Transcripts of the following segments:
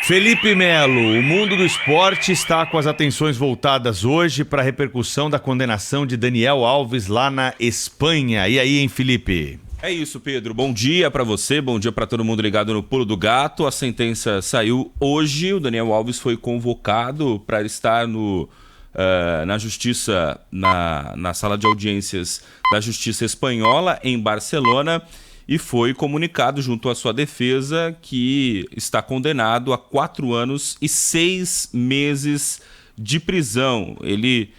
Felipe Melo, o mundo do esporte está com as atenções voltadas hoje para a repercussão da condenação de Daniel Alves lá na Espanha. E aí, hein, Felipe? É isso, Pedro. Bom dia para você, bom dia para todo mundo ligado no Pulo do Gato. A sentença saiu hoje, o Daniel Alves foi convocado para estar na Justiça, na sala de audiências da Justiça Espanhola, em Barcelona, e foi comunicado junto à sua defesa que está condenado a 4 anos e 6 meses de prisão. Ele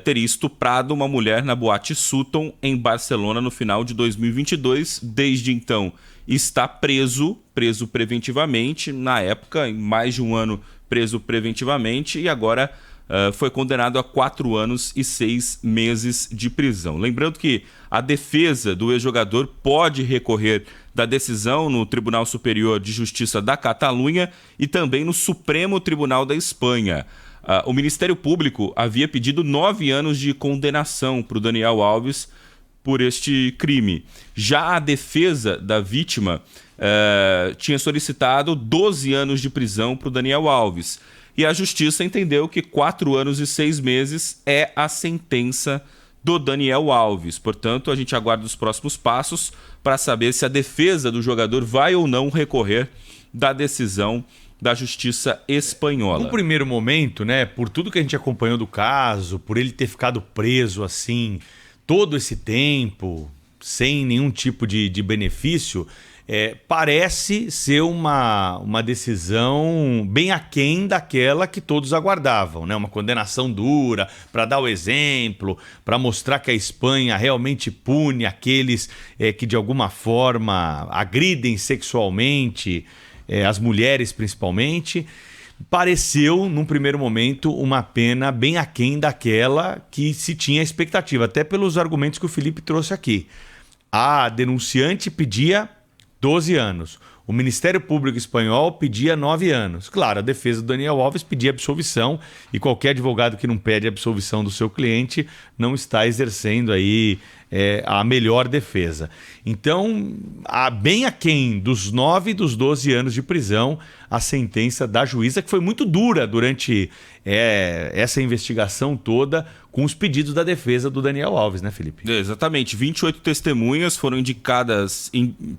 teria estuprado uma mulher na Boate Sutton, em Barcelona, no final de 2022. Desde então, está preso preventivamente. Na época, em mais de um ano preso preventivamente, e agora foi condenado a 4 anos e 6 meses de prisão. Lembrando que a defesa do ex-jogador pode recorrer da decisão no Tribunal Superior de Justiça da Catalunha e também no Supremo Tribunal da Espanha. O Ministério Público havia pedido 9 anos de condenação para o Daniel Alves por este crime. Já a defesa da vítima tinha solicitado 12 anos de prisão para o Daniel Alves. E a Justiça entendeu que 4 anos e 6 meses é a sentença do Daniel Alves. Portanto, a gente aguarda os próximos passos para saber se a defesa do jogador vai ou não recorrer da decisão da Justiça Espanhola. No primeiro momento, né, por tudo que a gente acompanhou do caso, por ele ter ficado preso assim todo esse tempo, sem nenhum tipo de benefício, parece ser uma decisão bem aquém daquela que todos aguardavam, né? Uma condenação dura para dar o exemplo, para mostrar que a Espanha realmente pune aqueles que de alguma forma agridem sexualmente, as mulheres principalmente. Pareceu, num primeiro momento, uma pena bem aquém daquela que se tinha expectativa, até pelos argumentos que o Felipe trouxe aqui. A denunciante pedia 12 anos. O Ministério Público Espanhol pedia 9 anos. Claro, a defesa do Daniel Alves pedia absolvição, e qualquer advogado que não pede absolvição do seu cliente não está exercendo aí a melhor defesa. Então, bem aquém dos 9 e dos 12 anos de prisão, a sentença da juíza, que foi muito dura durante essa investigação toda, com os pedidos da defesa do Daniel Alves, né, Felipe? Exatamente. 28 testemunhas foram indicadas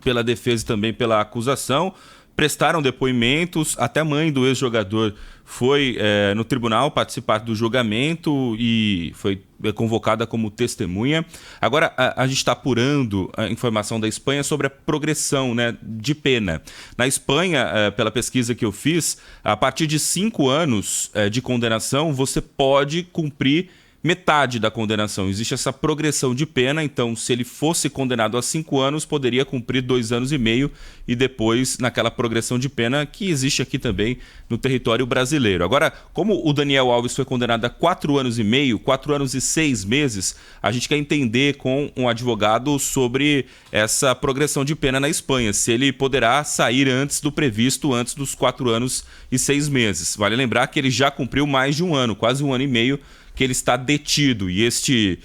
pela defesa e também pela acusação, prestaram depoimentos, até a mãe do ex-jogador foi no tribunal participar do julgamento e foi convocada como testemunha. Agora, a gente está apurando a informação da Espanha sobre a progressão, né, de pena. Na Espanha, pela pesquisa que eu fiz, a partir de 5 anos de condenação, você pode cumprir metade da condenação. Existe essa progressão de pena, então se ele fosse condenado a 5 anos, poderia cumprir 2 anos e meio e depois naquela progressão de pena que existe aqui também no território brasileiro. Agora, como o Daniel Alves foi condenado a 4 anos e meio, 4 anos e 6 meses, a gente quer entender com um advogado sobre essa progressão de pena na Espanha, se ele poderá sair antes do previsto, antes dos 4 anos e 6 meses. Vale lembrar que ele já cumpriu mais de 1 ano, quase 1 ano e meio, que ele está detido, e esse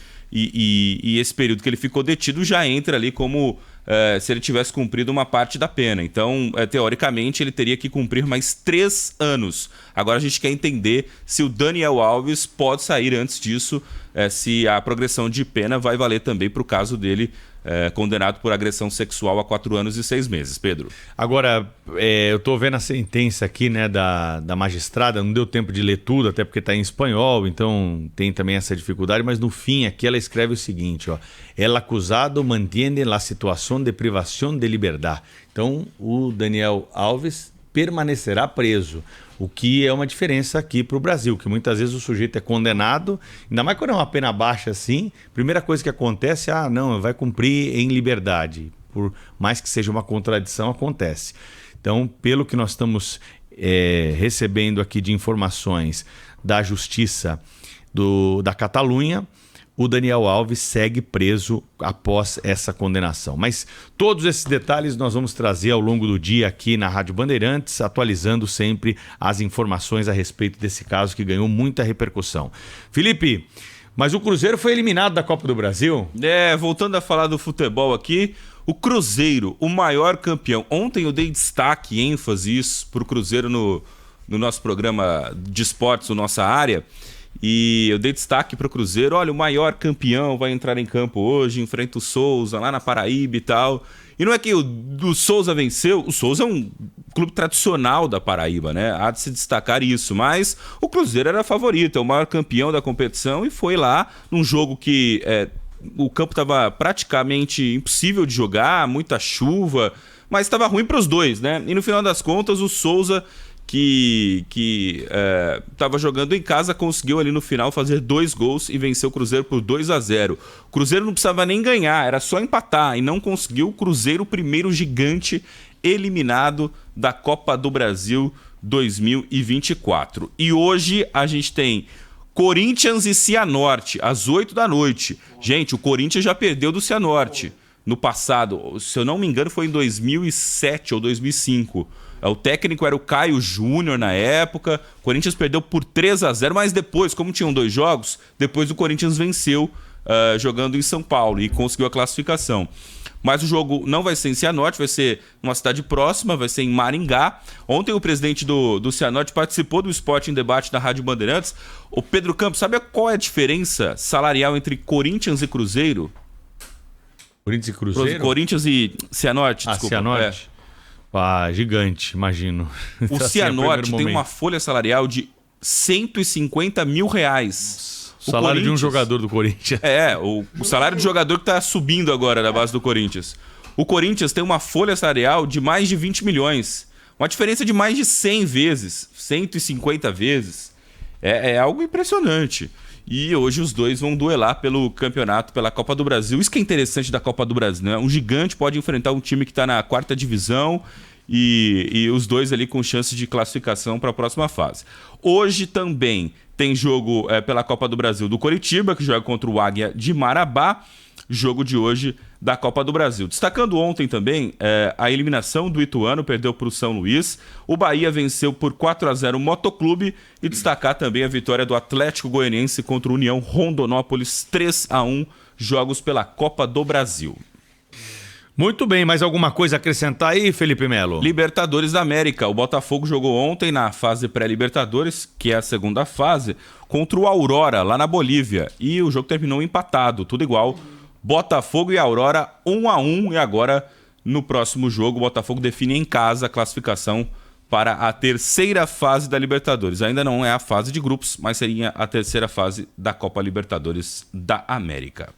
período que ele ficou detido já entra ali como se ele tivesse cumprido uma parte da pena. Então, teoricamente, ele teria que cumprir mais 3 anos. Agora a gente quer entender se o Daniel Alves pode sair antes disso, se a progressão de pena vai valer também para o caso dele, condenado por agressão sexual a 4 anos e 6 meses. Pedro. Agora, eu estou vendo a sentença aqui, né, da magistrada, não deu tempo de ler tudo, até porque está em espanhol, então tem também essa dificuldade, mas no fim aqui ela escreve o seguinte, ó: el acusado mantiene la situación de privación de liberdad. Então, o Daniel Alves permanecerá preso, o que é uma diferença aqui para o Brasil, que muitas vezes o sujeito é condenado, ainda mais quando é uma pena baixa assim, primeira coisa que acontece, não, vai cumprir em liberdade, por mais que seja uma contradição, acontece. Então, pelo que nós estamos recebendo aqui de informações da Justiça da Catalunha, o Daniel Alves segue preso após essa condenação. Mas todos esses detalhes nós vamos trazer ao longo do dia aqui na Rádio Bandeirantes, atualizando sempre as informações a respeito desse caso que ganhou muita repercussão. Felipe, mas o Cruzeiro foi eliminado da Copa do Brasil? Voltando a falar do futebol aqui, O Cruzeiro, o maior campeão. Ontem eu dei destaque, ênfase isso, para o Cruzeiro no nosso programa de esportes, na nossa área. E eu dei destaque para o Cruzeiro. Olha, o maior campeão vai entrar em campo hoje, enfrenta o Souza lá na Paraíba e tal. E não é que o Souza venceu. O Souza é um clube tradicional da Paraíba, né? Há de se destacar isso. Mas o Cruzeiro era favorito, é o maior campeão da competição e foi lá num jogo que... o campo estava praticamente impossível de jogar, muita chuva, mas estava ruim para os dois, né? E no final das contas, o Souza, que estava jogando em casa, conseguiu ali no final fazer 2 gols e venceu o Cruzeiro por 2-0. O Cruzeiro não precisava nem ganhar, era só empatar e não conseguiu. O Cruzeiro, o primeiro gigante eliminado da Copa do Brasil 2024. E hoje a gente tem Corinthians e Cianorte, às 8 da noite. Gente, o Corinthians já perdeu do Cianorte no passado. Se eu não me engano, foi em 2007 ou 2005. O técnico era o Caio Júnior na época. O Corinthians perdeu por 3-0, mas depois, como tinham 2 jogos, depois o Corinthians venceu jogando em São Paulo e conseguiu a classificação. Mas o jogo não vai ser em Cianorte, vai ser numa cidade próxima, vai ser em Maringá. Ontem o presidente do Cianorte participou do Esporte em Debate da Rádio Bandeirantes. O Pedro Campos, sabe qual é a diferença salarial entre Corinthians e Cruzeiro? Corinthians e Cruzeiro? Corinthians e Cianorte, desculpa. Cianorte? Gigante, imagino. O Cianorte tem uma folha salarial de R$150 mil. O salário de um jogador do Corinthians. O salário de jogador que está subindo agora na base do Corinthians. O Corinthians tem uma folha salarial de mais de 20 milhões. Uma diferença de mais de 100 vezes, 150 vezes. É algo impressionante. E hoje os dois vão duelar pelo campeonato, pela Copa do Brasil. Isso que é interessante da Copa do Brasil, né? Um gigante pode enfrentar um time que está na 4ª divisão e os dois ali com chance de classificação para a próxima fase. Hoje também tem jogo pela Copa do Brasil do Coritiba, que joga contra o Águia de Marabá. Jogo de hoje da Copa do Brasil. Destacando ontem também a eliminação do Ituano, perdeu para o São Luís. O Bahia venceu por 4-0 o Motoclube. E destacar também a vitória do Atlético Goianiense contra o União Rondonópolis, 3-1, jogos pela Copa do Brasil. Muito bem, mais alguma coisa a acrescentar aí, Felipe Melo? Libertadores da América. O Botafogo jogou ontem na fase pré-Libertadores, que é a segunda fase, contra o Aurora, lá na Bolívia. E o jogo terminou empatado, tudo igual. Botafogo e Aurora 1-1. E agora, no próximo jogo, o Botafogo define em casa a classificação para a terceira fase da Libertadores. Ainda não é a fase de grupos, mas seria a terceira fase da Copa Libertadores da América.